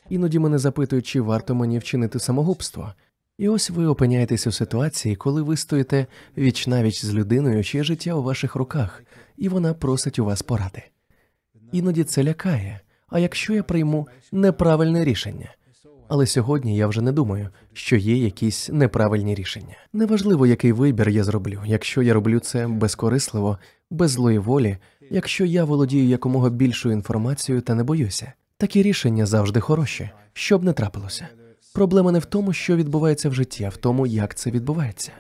Іноді мене запитують, чи варто мені вчинити самогубство. І ось ви опиняєтесь у ситуації, коли ви стоїте віч-навіч з людиною, чиє життя у ваших руках, і вона просить у вас поради. Іноді це лякає. А якщо я прийму неправильне рішення? Але сьогодні я вже не думаю, що є якісь неправильні рішення. Неважливо, який вибір я зроблю. Якщо я роблю це безкорисливо, без злої волі, якщо я володію якомога більшою інформацією та не боюся. Такі рішення завжди хороші, що б не трапилося. Проблема не в тому, що відбувається в житті, а в тому, як це відбувається.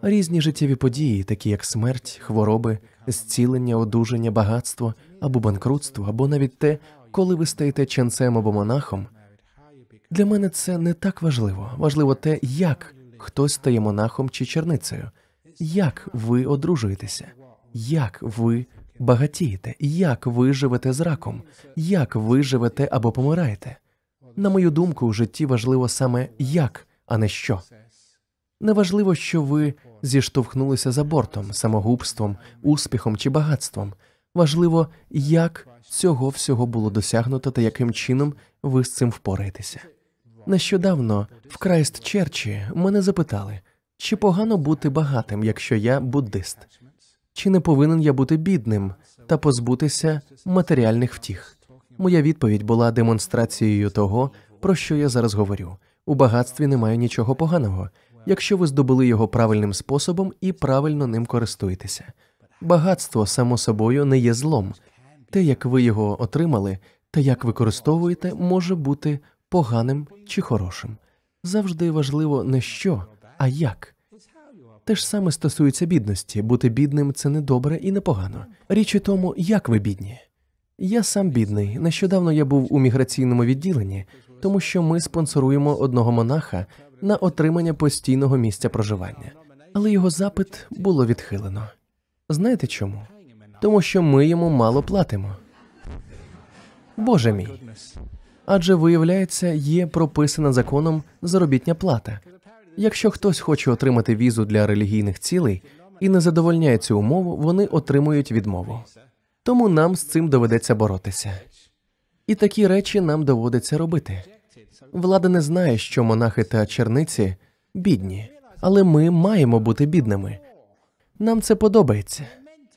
Різні життєві події, такі як смерть, хвороби, зцілення, одужання, багатство або банкрутство, або навіть те, коли ви стаєте ченцем або монахом. Для мене це не так важливо. Важливо те, як хтось стає монахом чи черницею, як ви одружуєтеся, як ви багатієте, як ви живете з раком, як ви живете або помираєте. На мою думку, у житті важливо саме як, а не що. Неважливо, що ви зіштовхнулися з абортом, самогубством, успіхом чи багатством. Важливо, як цього всього було досягнуто та яким чином ви з цим впораєтеся. Нещодавно в Крайстчерчі мене запитали, чи погано бути багатим, якщо я буддист? Чи не повинен я бути бідним та позбутися матеріальних втіх? Моя відповідь була демонстрацією того, про що я зараз говорю. У багатстві немає нічого поганого, якщо ви здобули його правильним способом і правильно ним користуєтеся. Багатство, само собою, не є злом. Те, як ви його отримали, та як використовуєте, може бути поганим чи хорошим. Завжди важливо не що, а як. Те ж саме стосується бідності. Бути бідним – це не добре і не погано. Річ у тому, як ви бідні. Я сам бідний. Нещодавно я був у міграційному відділенні, тому що ми спонсоруємо одного монаха на отримання постійного місця проживання. Але його запит було відхилено. Знаєте чому? Тому що ми йому мало платимо. Боже мій. Адже, виявляється, є прописана законом заробітня плата. Якщо хтось хоче отримати візу для релігійних цілей і не задовольняє цю умову, вони отримують відмову. Тому нам з цим доведеться боротися. І такі речі нам доводиться робити. Влада не знає, що монахи та черниці бідні, але ми маємо бути бідними. Нам це подобається.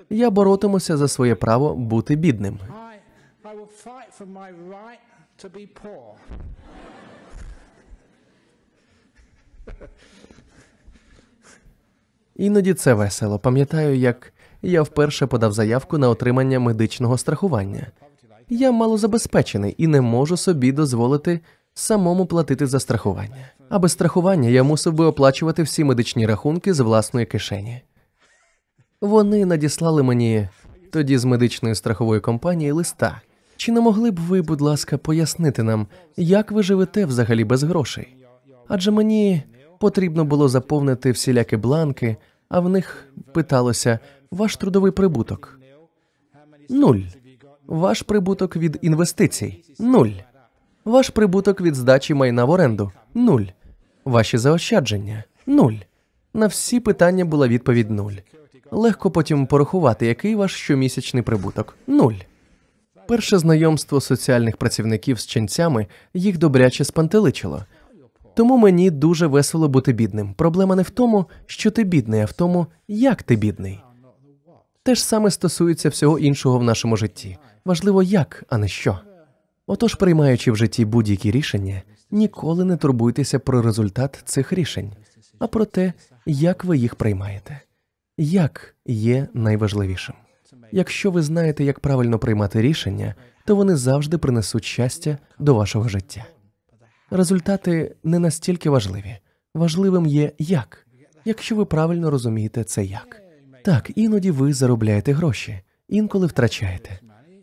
Я боротимуся за своє право бути бідним. Іноді це весело. Пам'ятаю, як я вперше подав заявку на отримання медичного страхування. Я малозабезпечений і не можу собі дозволити самому платити за страхування. А без страхування я мусив би оплачувати всі медичні рахунки з власної кишені. Вони надіслали мені тоді з медичної страхової компанії листа. Чи не могли б ви, будь ласка, пояснити нам, як ви живете взагалі без грошей? Адже мені потрібно було заповнити всілякі бланки, а в них питалося: ваш трудовий прибуток – 0. Ваш прибуток від інвестицій – 0. Ваш прибуток від здачі майна в оренду – 0. Ваші заощадження – 0. На всі питання була відповідь 0. Легко потім порахувати, який ваш щомісячний прибуток – 0. Перше знайомство соціальних працівників з ченцями їх добряче спантеличило. Тому мені дуже весело бути бідним. Проблема не в тому, що ти бідний, а в тому, як ти бідний. Те ж саме стосується всього іншого в нашому житті. Важливо як, а не що. Отож, приймаючи в житті будь-які рішення, ніколи не турбуйтеся про результат цих рішень, а про те, як ви їх приймаєте. Як є найважливішим. Якщо ви знаєте, як правильно приймати рішення, то вони завжди принесуть щастя до вашого життя. Результати не настільки важливі. Важливим є як, якщо ви правильно розумієте це як. Так, іноді ви заробляєте гроші, інколи втрачаєте.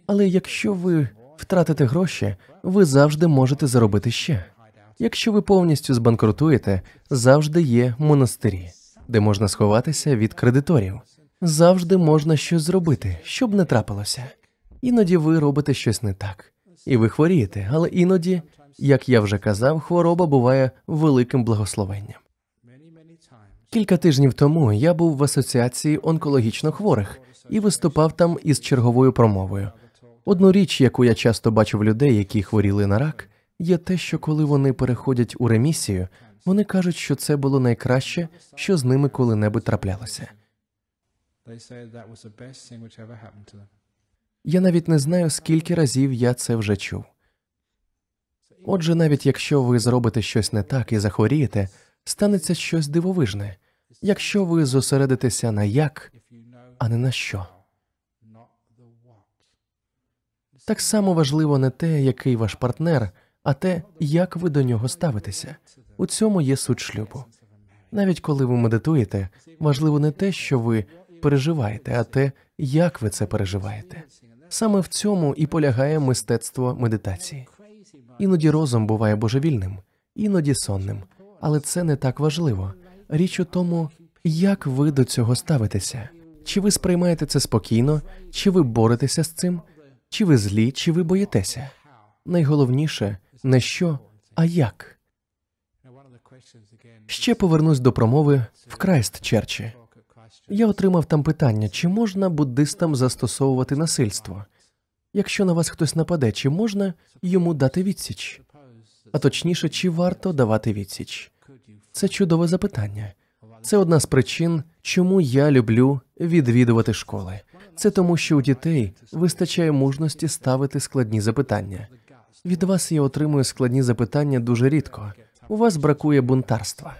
Але якщо ви втратите гроші, ви завжди можете заробити ще. Якщо ви повністю збанкрутуєте, завжди є монастирі, де можна сховатися від кредиторів. Завжди можна щось зробити, щоб не трапилося. Іноді ви робите щось не так, і ви хворієте, але іноді, як я вже казав, хвороба буває великим благословенням. Кілька тижнів тому я був в асоціації онкологічно хворих і виступав там із черговою промовою. Одну річ, яку я часто бачу в людей, які хворіли на рак, є те, що коли вони переходять у ремісію, вони кажуть, що це було найкраще, що з ними коли-небудь траплялося. Я навіть не знаю, скільки разів я це вже чув. Отже, навіть якщо ви зробите щось не так і захворієте, станеться щось дивовижне, якщо ви зосередитеся на як, а не на що. Так само важливо не те, який ваш партнер, а те, як ви до нього ставитеся. У цьому є суть шлюбу. Навіть коли ви медитуєте, важливо не те, що ви переживаєте, а те, як ви це переживаєте. Саме в цьому і полягає мистецтво медитації. Іноді розум буває божевільним, іноді сонним, але це не так важливо. Річ у тому, як ви до цього ставитеся. Чи ви сприймаєте це спокійно, чи ви боретеся з цим, чи ви злі, чи ви боїтеся. Найголовніше не що, а як. Ще повернусь до промови в Крайстчерчі. Я отримав там питання, чи можна буддистам застосовувати насильство? Якщо на вас хтось нападе, чи можна йому дати відсіч? А точніше, чи варто давати відсіч? Це чудове запитання. Це одна з причин, чому я люблю відвідувати школи. Це тому, що у дітей вистачає мужності ставити складні запитання. Від вас я отримую складні запитання дуже рідко. У вас бракує бунтарства.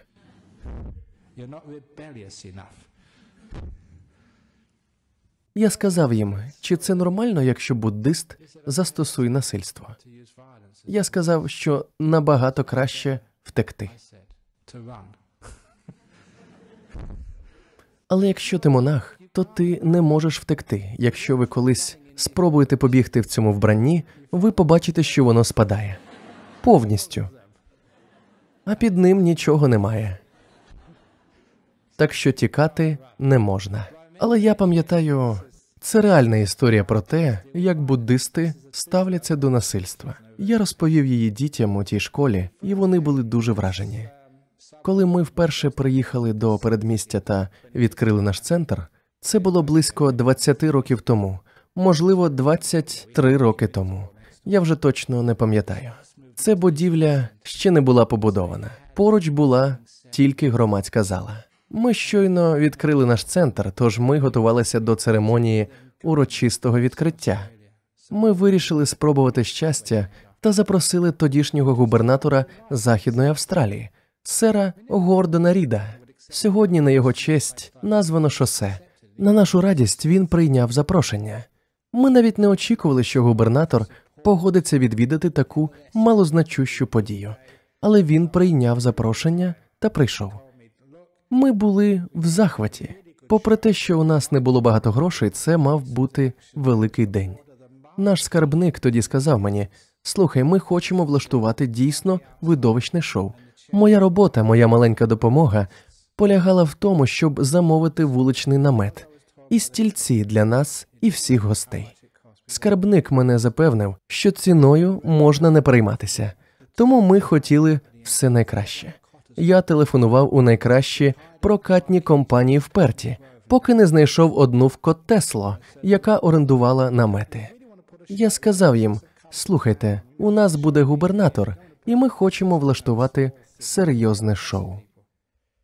Я сказав їм, чи це нормально, якщо буддист застосує насильство. Я сказав, що набагато краще втекти. Але якщо ти монах, то ти не можеш втекти. Якщо ви колись спробуєте побігти в цьому вбранні, ви побачите, що воно спадає. Повністю. А під ним нічого немає. Так що тікати не можна. Але я пам'ятаю, це реальна історія про те, як буддисти ставляться до насильства. Я розповів її дітям у тій школі, і вони були дуже вражені. Коли ми вперше приїхали до передмістя та відкрили наш центр, це було близько 20 років тому, можливо, 23 роки тому. Я вже точно не пам'ятаю. Це будівля ще не була побудована. Поруч була тільки громадська зала. Ми щойно відкрили наш центр, тож ми готувалися до церемонії урочистого відкриття. Ми вирішили спробувати щастя та запросили тодішнього губернатора Західної Австралії, сера Гордона Ріда. Сьогодні на його честь названо шосе. На нашу радість він прийняв запрошення. Ми навіть не очікували, що губернатор погодиться відвідати таку малозначущу подію. Але він прийняв запрошення та прийшов. Ми були в захваті. Попри те, що у нас не було багато грошей, це мав бути великий день. Наш скарбник тоді сказав мені, слухай, ми хочемо влаштувати дійсно видовищне шоу. Моя робота, моя маленька допомога полягала в тому, щоб замовити вуличний намет і стільці для нас і всіх гостей. Скарбник мене запевнив, що ціною можна не перейматися, тому ми хотіли все найкраще. Я телефонував у найкращі прокатні компанії в Перті, поки не знайшов одну в Коттесло, яка орендувала намети. Я сказав їм, слухайте, у нас буде губернатор, і ми хочемо влаштувати серйозне шоу.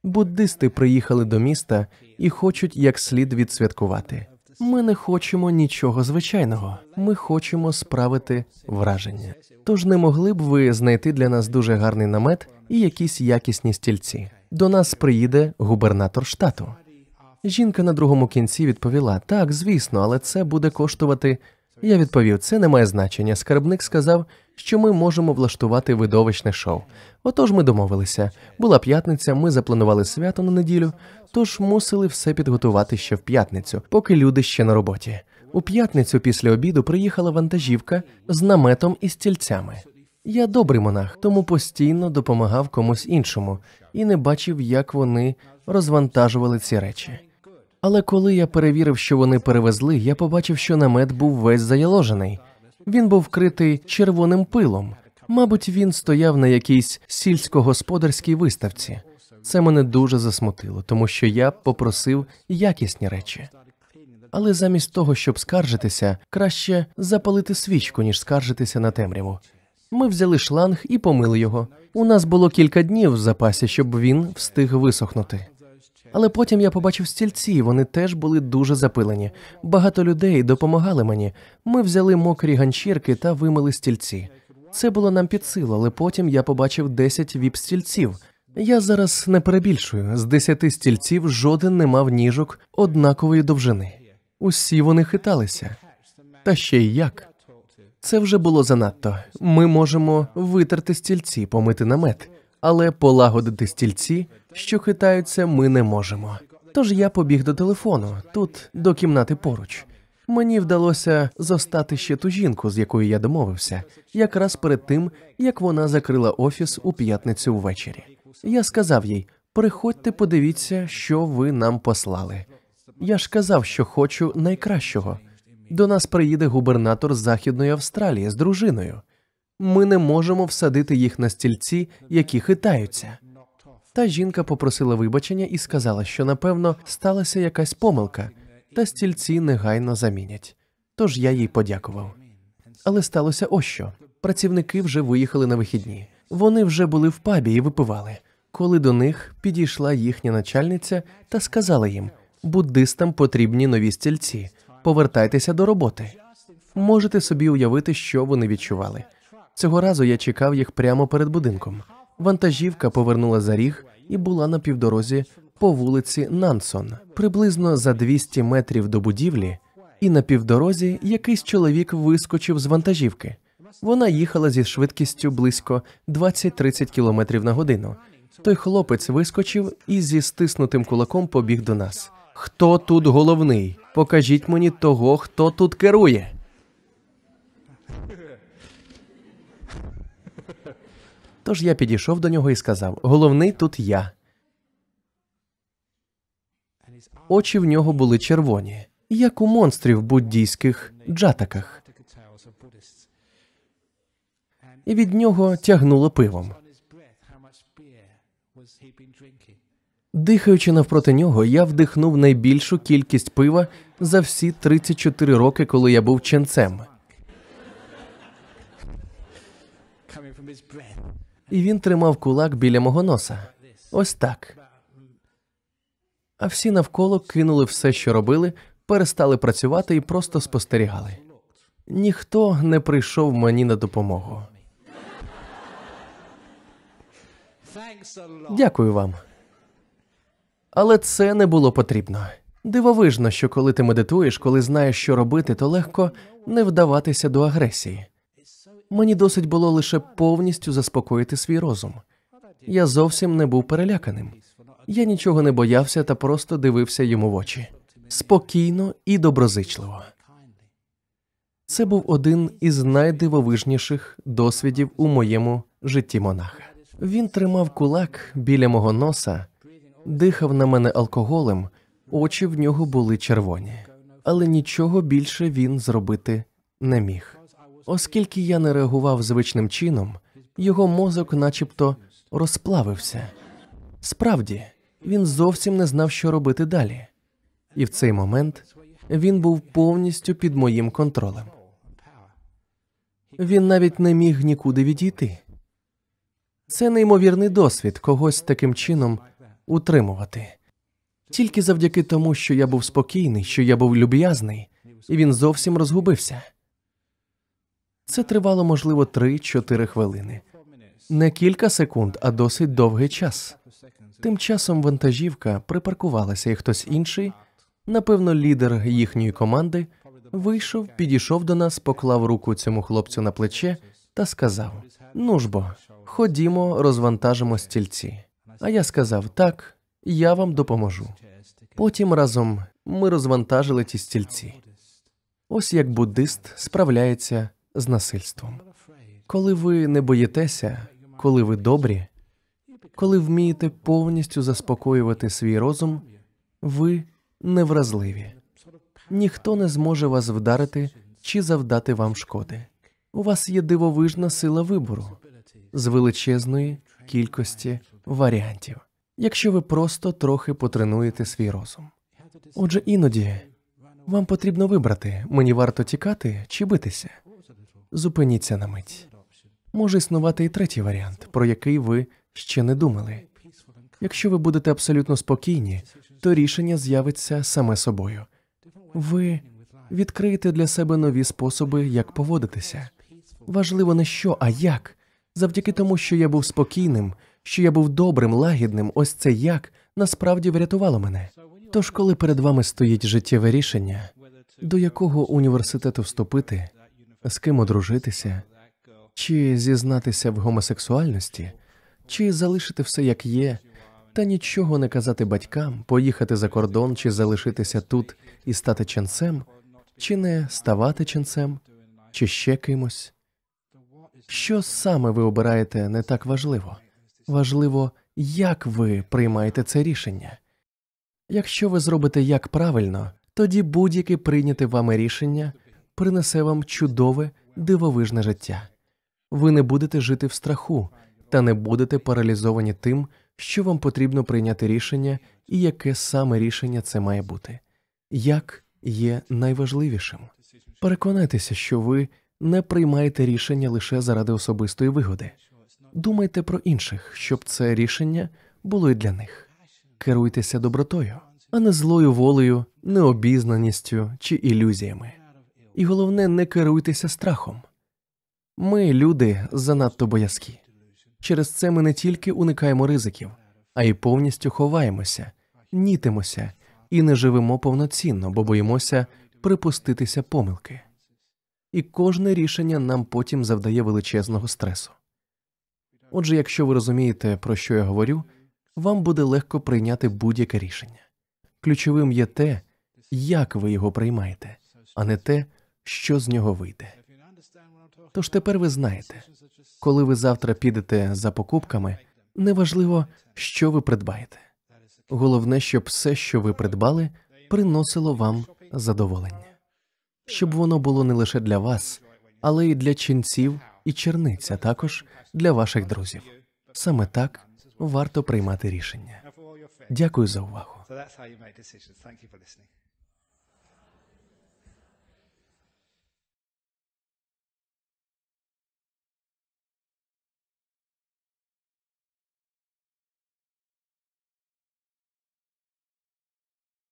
Буддисти приїхали до міста і хочуть як слід відсвяткувати. Ми не хочемо нічого звичайного, ми хочемо справити враження. Тож не могли б ви знайти для нас дуже гарний намет і якісь якісні стільці? До нас приїде губернатор штату. Жінка на другому кінці відповіла, так, звісно, але це буде коштувати... Я відповів, це не має значення. Скарбник сказав, що ми можемо влаштувати видовищне шоу. Отож ми домовилися. Була п'ятниця, ми запланували свято на неділю, тож мусили все підготувати ще в п'ятницю, поки люди ще на роботі. У п'ятницю після обіду приїхала вантажівка з наметом і стільцями. Я добрий монах, тому постійно допомагав комусь іншому і не бачив, як вони розвантажували ці речі. Але коли я перевірив, що вони перевезли, я побачив, що намет був весь заяложений. Він був вкритий червоним пилом. Мабуть, він стояв на якійсь сільськогосподарській виставці. Це мене дуже засмутило, тому що я попросив якісні речі. Але замість того, щоб скаржитися, краще запалити свічку, ніж скаржитися на темряву. Ми взяли шланг і помили його. У нас було кілька днів в запасі, щоб він встиг висохнути. Але потім я побачив стільці, вони теж були дуже запилені. Багато людей допомагали мені. Ми взяли мокрі ганчірки та вимили стільці. Це було нам під силу, але потім я побачив 10 віп-стільців. Я зараз не перебільшую. З 10 стільців жоден не мав ніжок однакової довжини. Усі вони хиталися. Та ще й як. Це вже було занадто. Ми можемо витерти стільці, помити намет, але полагодити стільці, що хитаються, ми не можемо. Тож я побіг до телефону, тут, до кімнати поруч. Мені вдалося зостати ще ту жінку, з якою я домовився, якраз перед тим, як вона закрила офіс у п'ятницю ввечері. Я сказав їй: приходьте, подивіться, що ви нам послали. Я ж казав, що хочу найкращого. До нас приїде губернатор з Західної Австралії з дружиною. Ми не можемо всадити їх на стільці, які хитаються. Та жінка попросила вибачення і сказала, що, напевно, сталася якась помилка, та стільці негайно замінять. Тож я їй подякував. Але сталося ось що. Працівники вже виїхали на вихідні. Вони вже були в пабі і випивали. Коли до них підійшла їхня начальниця та сказала їм: буддистам потрібні нові стільці. Повертайтеся до роботи. Можете собі уявити, що вони відчували. Цього разу я чекав їх прямо перед будинком. Вантажівка повернула за ріг і була на півдорозі по вулиці Нансон, приблизно за 200 метрів до будівлі, і на півдорозі якийсь чоловік вискочив з вантажівки. Вона їхала зі швидкістю близько 20-30 км на годину. Той хлопець вискочив і зі стиснутим кулаком побіг до нас. «Хто тут головний? Покажіть мені того, хто тут керує!» Тож я підійшов до нього і сказав: «Головний тут я». Очі в нього були червоні, як у монстрів в буддійських джатаках. І від нього тягнуло пивом. Дихаючи навпроти нього, я вдихнув найбільшу кількість пива за всі 34 роки, коли я був ченцем. І він тримав кулак біля мого носа. Ось так. А всі навколо кинули все, що робили, перестали працювати і просто спостерігали. Ніхто не прийшов мені на допомогу. Дякую вам. Але це не було потрібно. Дивовижно, що коли ти медитуєш, коли знаєш, що робити, то легко не вдаватися до агресії. Мені досить було лише повністю заспокоїти свій розум. Я зовсім не був переляканим. Я нічого не боявся та просто дивився йому в очі. Спокійно і доброзичливо. Це був один із найдивовижніших досвідів у моєму житті монаха. Він тримав кулак біля мого носа, дихав на мене алкоголем, очі в нього були червоні. Але нічого більше він зробити не міг. Оскільки я не реагував звичним чином, його мозок начебто розплавився. Справді, він зовсім не знав, що робити далі. І в цей момент він був повністю під моїм контролем. Він навіть не міг нікуди відійти. Це неймовірний досвід когось таким чином утримувати. Тільки завдяки тому, що я був спокійний, що я був люб'язний, і він зовсім розгубився. Це тривало, можливо, 3-4 хвилини. Не кілька секунд, а досить довгий час. Тим часом вантажівка припаркувалася, і хтось інший, напевно, лідер їхньої команди, вийшов, підійшов до нас, поклав руку цьому хлопцю на плече та сказав: «Ну ж бо, ходімо, розвантажимо стільці». А я сказав: «Так, я вам допоможу». Потім разом ми розвантажили ті стільці. Ось як буддист справляється з насильством. Коли ви не боїтеся, коли ви добрі, коли вмієте повністю заспокоювати свій розум, ви невразливі. Ніхто не зможе вас вдарити чи завдати вам шкоди. У вас є дивовижна сила вибору з величезної кількості варіантів, якщо ви просто трохи потренуєте свій розум. Отже, іноді вам потрібно вибрати, мені варто тікати чи битися. Зупиніться на мить. Може існувати і третій варіант, про який ви ще не думали. Якщо ви будете абсолютно спокійні, то рішення з'явиться саме собою. Ви відкриєте для себе нові способи, як поводитися. Важливо не що, а як. Завдяки тому, що я був спокійним, що я був добрим, лагідним, ось це як насправді врятувало мене. Тож, коли перед вами стоїть життєве рішення, до якого університету вступити, з ким одружитися, чи зізнатися в гомосексуальності, чи залишити все як є, та нічого не казати батькам, поїхати за кордон, чи залишитися тут і стати ченцем, чи не ставати ченцем, чи ще кимось. Що саме ви обираєте, не так важливо. Важливо, як ви приймаєте це рішення. Якщо ви зробите як правильно, тоді будь-яке прийняте вами рішення принесе вам чудове, дивовижне життя. Ви не будете жити в страху та не будете паралізовані тим, що вам потрібно прийняти рішення і яке саме рішення це має бути. Як є найважливішим. Переконайтеся, що ви не приймаєте рішення лише заради особистої вигоди. Думайте про інших, щоб це рішення було і для них. Керуйтеся добротою, а не злою волею, необізнаністю чи ілюзіями. І головне, не керуйтеся страхом. Ми, люди, занадто боязкі. Через це ми не тільки уникаємо ризиків, а й повністю ховаємося, нітимося і не живемо повноцінно, бо боїмося припуститися помилки. І кожне рішення нам потім завдає величезного стресу. Отже, якщо ви розумієте, про що я говорю, вам буде легко прийняти будь-яке рішення. Ключовим є те, як ви його приймаєте, а не те, що з нього вийде. Тож тепер ви знаєте, коли ви завтра підете за покупками, неважливо, що ви придбаєте. Головне, щоб все, що ви придбали, приносило вам задоволення. Щоб воно було не лише для вас, але й для ченців і черниць, а також для ваших друзів. Саме так варто приймати рішення. Дякую за увагу. So that's how you make decisions. Thank you for listening.